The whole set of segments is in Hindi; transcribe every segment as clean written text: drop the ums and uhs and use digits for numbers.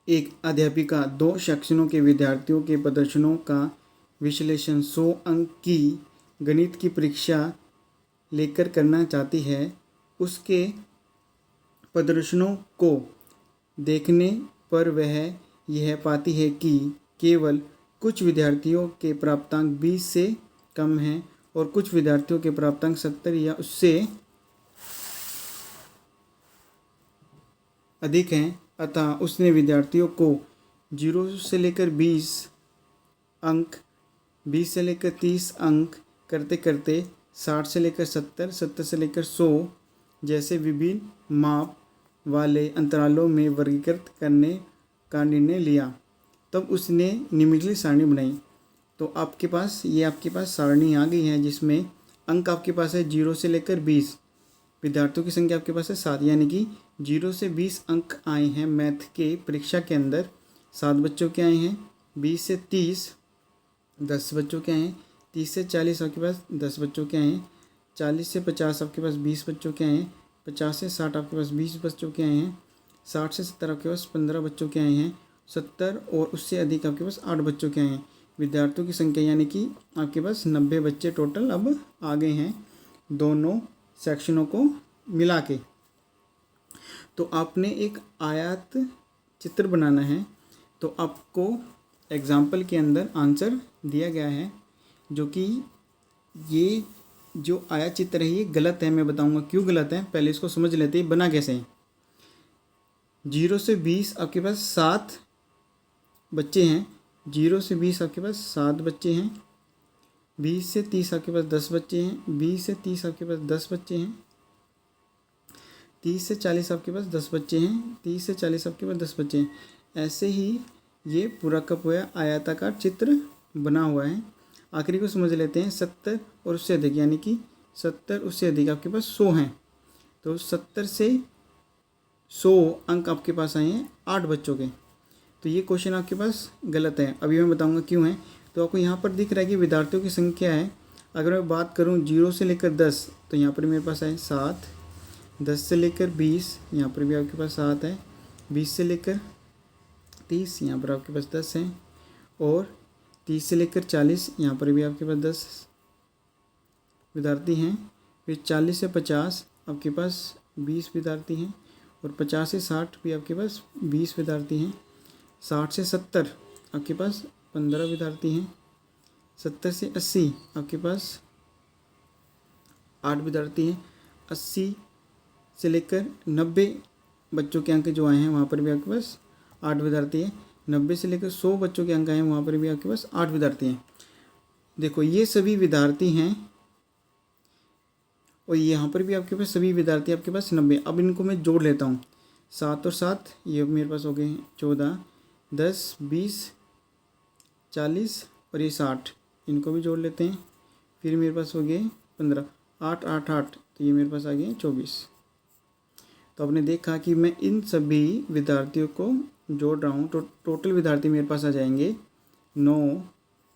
एक अध्यापिका 2 सेक्शनों के विद्यार्थियों के प्रदर्शनों का विश्लेषण 100 अंक की गणित की परीक्षा लेकर करना चाहती है। उसके प्रदर्शनों को देखने पर वह यह पाती है कि केवल कुछ विद्यार्थियों के प्राप्तांक 20 से कम हैं और कुछ विद्यार्थियों के प्राप्तांक 70 या उससे अधिक हैं। अतः उसने विद्यार्थियों को 0 से लेकर 20 अंक, 20 से लेकर 30 अंक करते करते 60 से लेकर 70, 70 से लेकर 100 जैसे विभिन्न माप वाले अंतरालों में वर्गीकृत करने का निर्णय लिया। तब उसने निम्नलिखित सारणी बनाई। तो आपके पास सारणी आ गई है जिसमें अंक आपके पास है 0 से लेकर 20, विद्यार्थियों की संख्या आपके पास है 7, यानी कि 0 से 20 अंक आए हैं मैथ के परीक्षा के अंदर। 7 बच्चों के आए हैं, 20 से 30 10 बच्चों के आए हैं, 30 से 40 आपके पास 10 बच्चों के आए हैं, 40 से 50 आपके पास 20 बच्चों के आए हैं, 50 से 60 आपके पास 20 बच्चों के आए हैं, 60 से 70 आपके पास 15 बच्चों के आए हैं, 70 और उससे अधिक आपके पास 8 बच्चों के आए हैं। विद्यार्थियों की संख्या यानी कि आपके पास 90 बच्चे टोटल अब आ गए हैं दोनों सेक्शनों को मिला के। तो आपने एक आयत चित्र बनाना है। तो आपको एग्जाम्पल के अंदर आंसर दिया गया है, जो कि ये जो आयत चित्र है ये गलत है। मैं बताऊंगा क्यों गलत है, पहले इसको समझ लेते हैं बना कैसे है। 0 से 20 आपके पास 7 बच्चे हैं, 0 से 20 आपके पास 7 बच्चे हैं, 20 से 30 आपके पास 10 बच्चे हैं, 20 से 30 आपके पास 10 बच्चे हैं, 30 से 40 आपके पास 10 बच्चे हैं, 30 से 40 आपके पास 10 बच्चे हैं। ऐसे ही ये पूरा का पूरा आयताकार चित्र बना हुआ है। आखिरी को समझ लेते हैं। 70 और उससे अधिक यानी कि 70 उससे अधिक आपके पास 100 हैं। तो 70 से 100 अंक आपके पास आए हैं 8 बच्चों के। तो ये क्वेश्चन आपके पास गलत है। अभी मैं बताऊंगा क्यों है। तो आपको यहाँ पर दिख रहा है कि विद्यार्थियों की संख्या है। अगर मैं बात करूँ 0 से लेकर 10 तो यहाँ पर मेरे पास है 7, 10 से लेकर 20 यहाँ पर भी आपके पास 7 है, 20 से लेकर 30 यहाँ पर आपके पास 10 हैं, और 30 से लेकर 40 यहाँ पर भी आपके पास 10 विद्यार्थी हैं। फिर 40 से 50 आपके पास 20 विद्यार्थी हैं, और 50 से 60 भी आपके पास 20 विद्यार्थी हैं। 60 से 70 आपके पास 15 विद्यार्थी हैं। 70 से 80 आपके पास 8 विद्यार्थी हैं। 80 से लेकर 90 बच्चों के अंक जो आए हैं वहाँ पर भी आपके पास 8 विद्यार्थी हैं। 90 से लेकर 100 बच्चों के अंक आए हैं वहाँ पर भी आपके पास 8 विद्यार्थी हैं। देखो ये सभी विद्यार्थी हैं, और यहाँ पर भी आपके पास सभी विद्यार्थी आपके पास 90। अब इनको मैं जोड़ लेता हूँ। 7 और 7 ये मेरे पास हो गए हैं 14, 10, 20, 40 और ये 60, इनको भी जोड़ लेते हैं। फिर मेरे पास हो गए 15, 8, 8, 8, तो ये मेरे पास आ गए 24। तो आपने देखा कि मैं इन सभी विद्यार्थियों को जोड़ रहा हूँ। तो टोटल विद्यार्थी मेरे पास आ जाएंगे 9,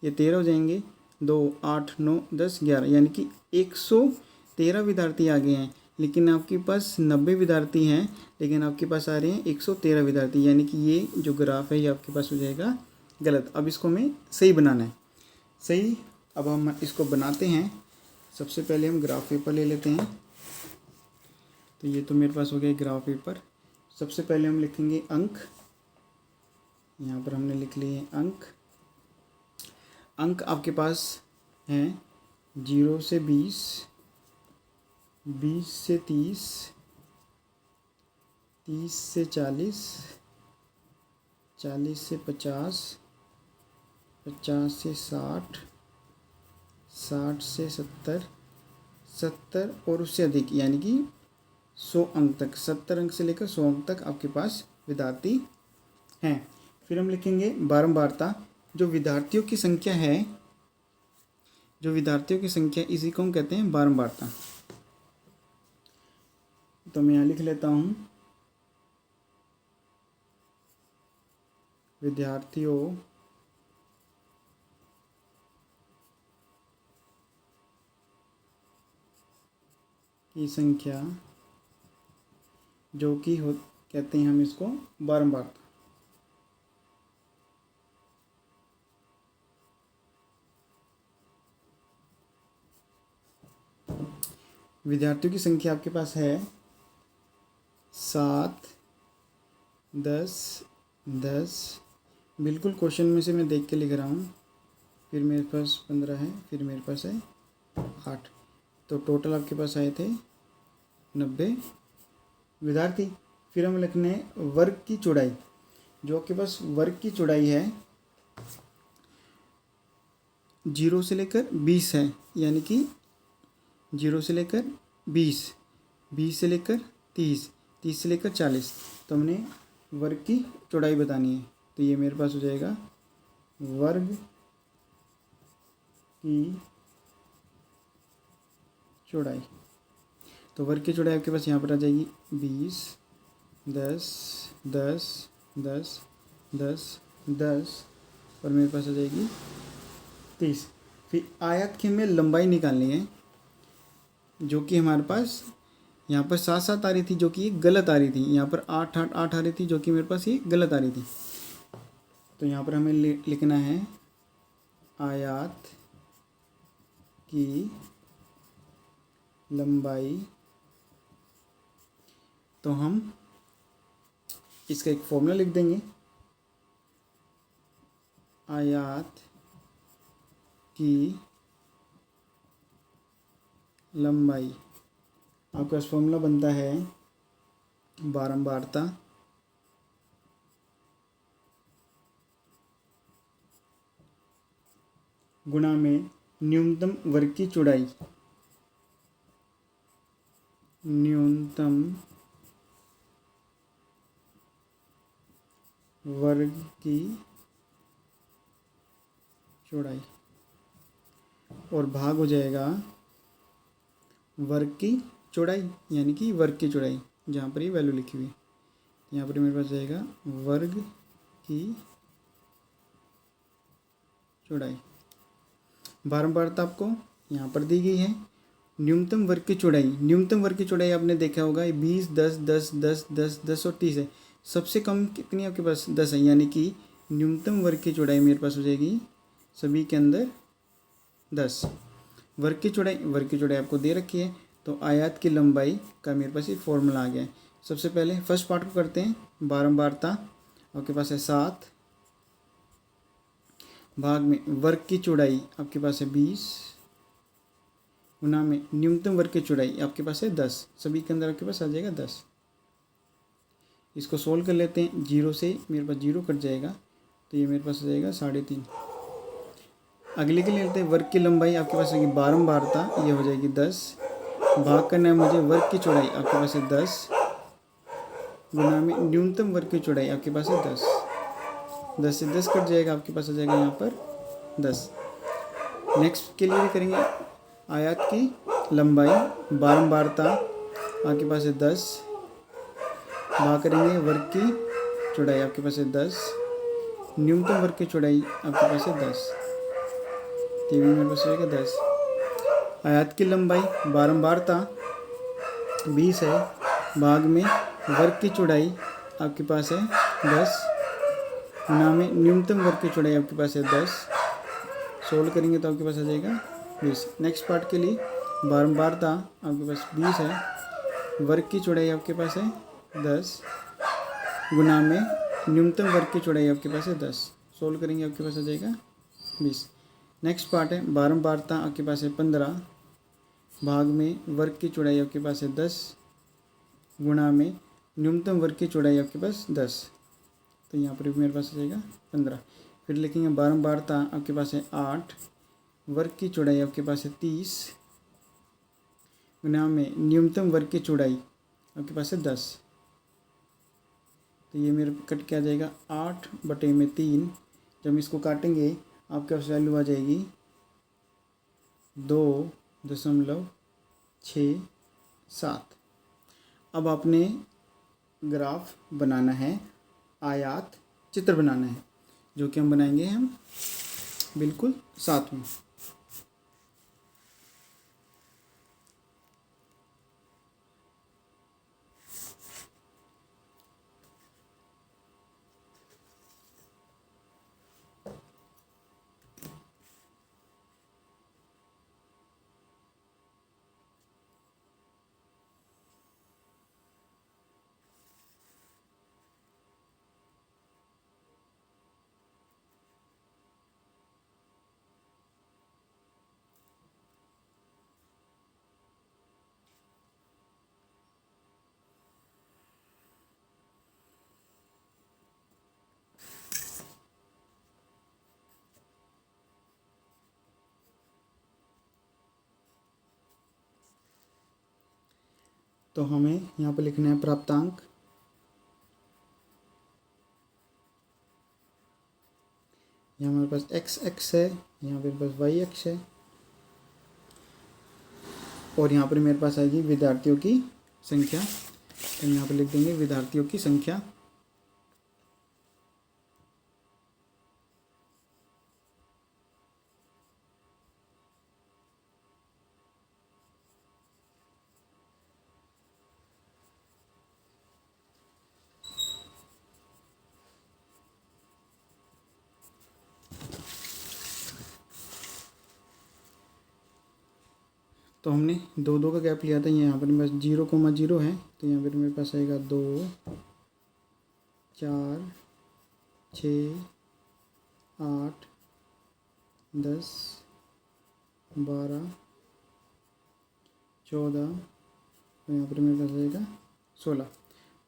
ये 13 हो जाएंगे, 2, 8, 9, 10, 11, यानी कि 113 विद्यार्थी आ गए हैं। लेकिन आपके पास 90 विद्यार्थी हैं, लेकिन आपके पास आ रहे हैं 113 विद्यार्थी, यानी कि ये जो ग्राफ है ये आपके पास हो जाएगा गलत। अब इसको हमें सही बनाना है। सही, अब हम इसको बनाते हैं। सबसे पहले हम ग्राफ पेपर ले लेते हैं। तो ये तो मेरे पास हो गया ग्राफ पेपर। सबसे पहले हम लिखेंगे अंक। यहाँ पर हमने लिख लिए अंक। अंक आपके पास हैं 0 से 20, 20 से 30, 30 से 40, 40 से 50, 50 से 60, 60 से 70, 70 और उससे अधिक यानी कि 100 अंक तक, 70 अंक से लेकर 100 अंक तक आपके पास विद्यार्थी हैं। फिर हम लिखेंगे बारंबारता। जो विद्यार्थियों की संख्या है, जो विद्यार्थियों की संख्या, इसी को हम कहते हैं बारंबारता। तो मैं यहाँ लिख लेता हूँ विद्यार्थियों की संख्या, जो कि कहते हैं हम इसको बारंबारता। विद्यार्थियों की संख्या आपके पास है 7, 10, 10। बिल्कुल क्वेश्चन में से मैं देख के लिख रहा हूँ। फिर मेरे पास 15 है, फिर मेरे पास है 8। तो टोटल आपके पास आए थे 90 विद्यार्थी। फिर हम लिखने वर्ग की चौड़ाई। जो आपके पास वर्ग की चौड़ाई है 0 से लेकर 20 है, यानी कि 0 से लेकर 20, 20 से लेकर 30, 30 से लेकर 40। तो हमने वर्ग की चौड़ाई बतानी है। तो ये मेरे पास हो जाएगा वर्ग की चौड़ाई। तो वर्ग की चौड़ाई आपके पास यहाँ पर आ जाएगी 20, 10, 10, 10, 10, 10 और मेरे पास आ जाएगी 30। फिर आयत की हमें लंबाई निकालनी है, जो कि हमारे पास यहाँ पर 7-7 आ रही थी, जो कि ये गलत आ रही थी। यहाँ पर 8-8 आ रही थी, जो कि मेरे पास ये गलत आ रही थी। तो यहाँ पर हमें लिखना है आयत की लंबाई। तो हम इसका एक फॉर्मूला लिख देंगे। आयत की लंबाई आपके पास फॉर्मूला बनता है बारंबारता गुणा में न्यूनतम वर्ग की चौड़ाई। न्यूनतम वर्ग की चौड़ाई और भाग हो जाएगा वर्ग की चौड़ाई, यानी कि वर्ग की चौड़ाई जहाँ पर ये वैल्यू लिखी हुई है। यहाँ पर मेरे पास जाएगा वर्ग की चौड़ाई। बारंबारता आपको यहाँ पर दी गई है। न्यूनतम वर्ग की चौड़ाई, न्यूनतम वर्ग की चौड़ाई आपने देखा होगा 20, 10, 10, 10, 10, 10 और 30 है। सबसे कम कितनी आपके पास 10 है, यानी कि न्यूनतम वर्ग की चौड़ाई मेरे पास हो जाएगी सभी के अंदर 10। वर्ग की चौड़ाई आपको दे रखी है। तो आयत की लंबाई का मेरे पास ये फॉर्मूला आ गया है। सबसे पहले फर्स्ट पार्ट को करते हैं। बारंबारता आपके पास है 7, भाग में वर्ग की चौड़ाई आपके पास है 20, गुना में न्यूनतम वर्ग की चौड़ाई आपके पास है 10। सभी के अंदर आपके पास आ जाएगा 10। इसको सोल्व कर लेते हैं। 0 से मेरे पास 0 कट जाएगा, तो ये मेरे पास आ जाएगा 3.5। अगले के लिए लेते हैं वर्ग की लंबाई। आपके पास आएगी बारंबारता, ये हो जाएगी 10। भाग करना है मुझे वर्ग की चौड़ाई, आपके पास है 10, गुना में न्यूनतम वर्ग की चौड़ाई आपके पास है 10। 10 से 10 कट जाएगा, आपके पास आ जाएगा यहाँ पर 10। नेक्स्ट के लिए करेंगे आयत की लंबाई। बारंबारता आपके पास है 10, भाग करेंगे वर्ग की चौड़ाई, आपके पास है 10, न्यूनतम वर्ग की चौड़ाई आपके पास है 10। तो भी मेरे पास रहेगा 10। आयत की लंबाई बारंबारता 20 है, भाग में वर्ग की चौड़ाई आपके पास है 10, गुना में न्यूनतम वर्ग की चौड़ाई आपके पास है 10। सोल्व करेंगे तो आपके पास आ जाएगा 20। नेक्स्ट पार्ट के लिए बारंबारता आपके पास 20 है, वर्ग की चौड़ाई आपके पास है 10, गुना में न्यूनतम वर्ग की चौड़ाई आपके पास है 10। सोल्व करेंगे आपके पास आ जाएगा 20। नेक्स्ट पार्ट है बारंबारता आपके पास है 15, भाग में वर्ग की चौड़ाई आपके पास है 10, गुणा में न्यूनतम वर्ग की चौड़ाई आपके पास 10। तो यहाँ पर भी मेरे पास आ जाएगा 15। फिर लिखेंगे बारंबारता आपके पास है 8, वर्ग की चौड़ाई आपके पास है 30, गुणा में न्यूनतम वर्ग की चौड़ाई आपके पास है 10। तो ये मेरे कट के आ जाएगा 8/3। जब हम इसको काटेंगे आपके पास वैल्यू आ जाएगी 2.67। अब आपने ग्राफ बनाना है, आयत चित्र बनाना है, जो कि हम बनाएंगे हम बिल्कुल साथ में। तो हमें यहाँ पर लिखना है प्राप्तांक। यहाँ हमारे पास x एक्स है, यहाँ मेरे पास y एक्स है, और यहाँ पर मेरे पास आएगी विद्यार्थियों की संख्या। तो यहाँ पर लिख देंगे विद्यार्थियों की संख्या। तो हमने 2 2 का गैप लिया था, यहाँ पर मेरे पास 0,0 है, तो यहाँ पर मेरे पास आएगा 2 4 6 8 10 12 14, तो यहाँ पर मेरे पास आएगा 16।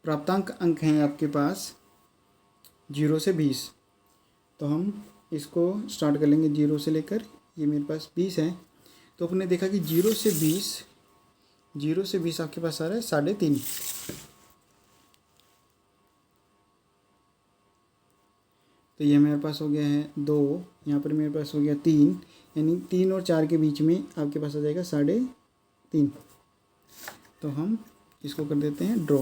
प्राप्तांक अंक हैं आपके पास 0 से 20। तो हम इसको स्टार्ट कर लेंगे 0 से लेकर, ये मेरे पास 20 है। तो अपने देखा कि 0 से 20 आपके पास आ रहा है 3.5। तो ये मेरे पास हो गया है 2, यहाँ पर मेरे पास हो गया 3, यानी 3 और 4 के बीच में आपके पास आ जाएगा 3.5। तो हम इसको कर देते हैं ड्रॉ।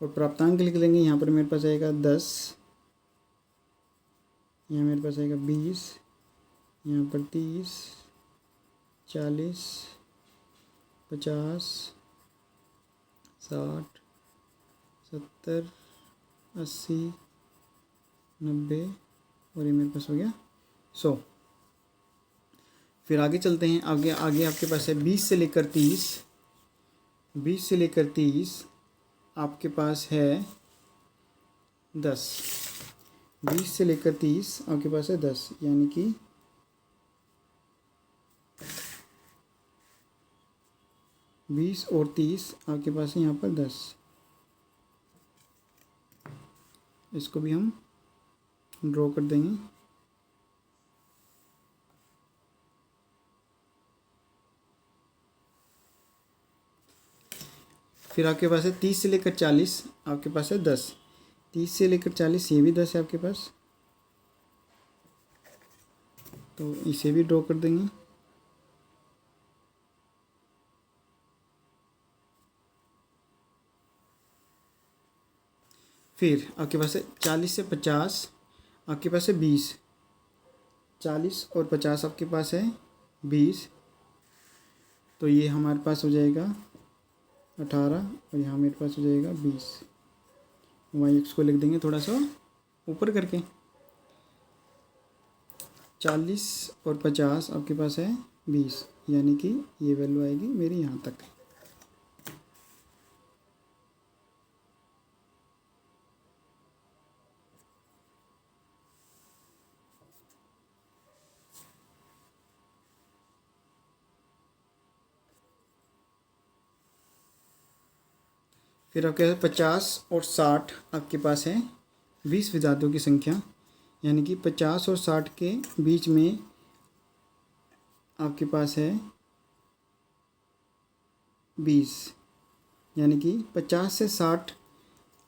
और प्राप्तांक लिख लेंगे। यहाँ पर मेरे पास आएगा 10, यहाँ मेरे पास आएगा 20, यहाँ पर 30, 40, 50, 60, 70, 80, 90, और ये मेरे पास हो गया 100। फिर आगे चलते हैं। आगे आगे आपके पास है 20 से लेकर 30। 20 से लेकर 30 आपके पास है 10। 20 से लेकर 30 आपके पास है 10, यानी कि 20 और 30 आपके पास है यहाँ पर 10। इसको भी हम ड्रॉ कर देंगे। फिर आपके पास है 30 से लेकर 40 आपके पास है 10। 30 से लेकर 40 ये भी 10 है आपके पास, तो इसे भी ड्रॉ कर देंगे। फिर आपके पास है 40 से 50 आपके पास है 20। 40 और 50 आपके पास है 20, तो ये हमारे पास हो जाएगा 18, और यहाँ मेरे पास हो जाएगा 20। वाई एक्स को लिख देंगे थोड़ा सा ऊपर करके। 40 और 50 आपके पास है 20, यानी कि ये वैल्यू आएगी मेरी यहाँ तक। फिर आपके पास 50 और 60 आपके पास है 20 विद्यार्थियों की संख्या, यानी कि 50 और 60 के बीच में आपके पास है 20, यानी कि 50 से 60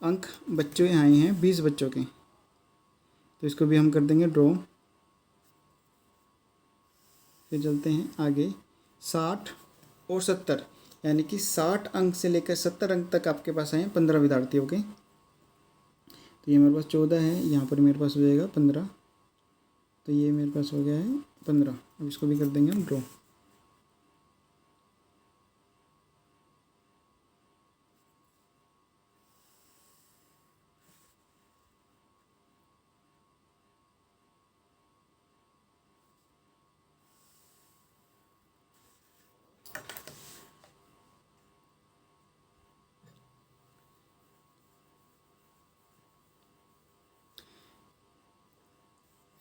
अंक बच्चों आए हैं 20 बच्चों के। तो इसको भी हम कर देंगे ड्रॉ। फिर चलते हैं आगे 60 और 70, यानी कि 60 अंक से लेकर 70 अंक तक आपके पास आए हैं 15 विद्यार्थियों के। तो ये मेरे पास 14 है, यहाँ पर मेरे पास हो जाएगा 15, तो ये मेरे पास हो गया है 15। अब इसको भी कर देंगे हम ड्रॉ।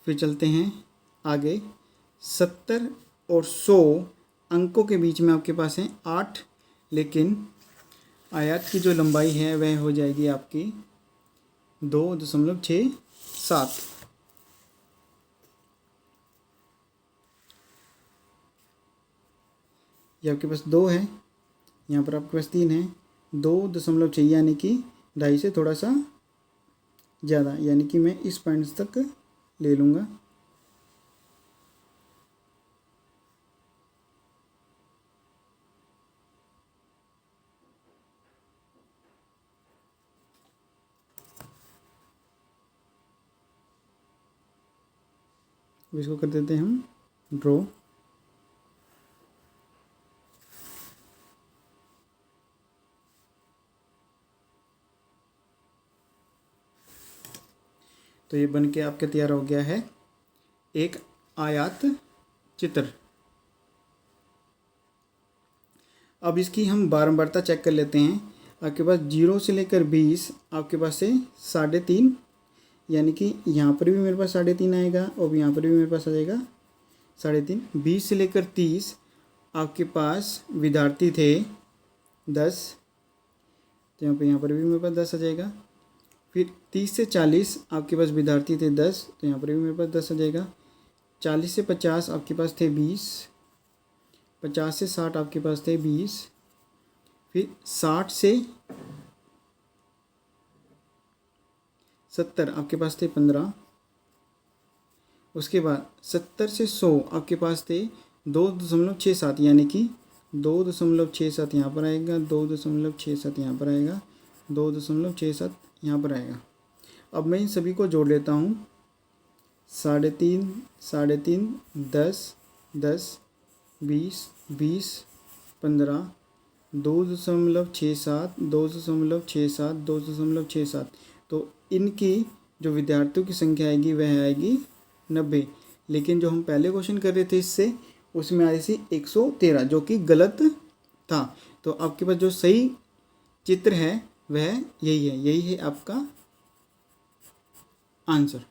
फिर चलते हैं आगे 70 और 100 अंकों के बीच में आपके पास है 8, लेकिन आयत की जो लंबाई है वह हो जाएगी आपकी 2.67। ये आपके पास 2 है, यहाँ पर आपके पास 3 है, 2.6 यानी कि 2.5 से थोड़ा सा ज़्यादा, यानी कि मैं इस पॉइंट तक ले लूँगा। इसको कर देते हैं हम ड्रॉ। तो ये बन के आपके तैयार हो गया है एक आयत चित्र। अब इसकी हम बारंबारता चेक कर लेते हैं। आपके पास 0 से लेकर 20 आपके पास से 3.5, यानी कि यहाँ पर भी मेरे पास 3.5 आएगा और यहाँ पर भी मेरे पास आ जाएगा 3.5। 20 से लेकर 30 आपके पास विद्यार्थी थे 10, तो यहाँ पर भी मेरे पास 10 आ जाएगा। फिर 30 से 40 आपके पास विद्यार्थी थे 10, तो यहाँ पर भी मेरे पास 10 आ जाएगा। 40 से 50 आपके पास थे 20, 50 से 60 आपके पास थे 20, फिर 60 से 70 आपके पास थे 15, उसके बाद 70 से 100 आपके पास थे 2.67, यानी कि 2.67 यहाँ पर आएगा, 2.67 यहाँ पर आएगा, 2.67 यहाँ पर आएगा। अब मैं इन सभी को जोड़ लेता हूँ। 3.5, 3.5, 10, 10, 20, 20, 15, 2.67, 2.67, 2.67। तो इनकी जो विद्यार्थियों की संख्या आएगी वह आएगी 90। लेकिन जो हम पहले क्वेश्चन कर रहे थे इससे, उसमें आई थी 113, जो कि गलत था। तो आपके पास जो सही चित्र है वह यही है, यही है आपका आंसर।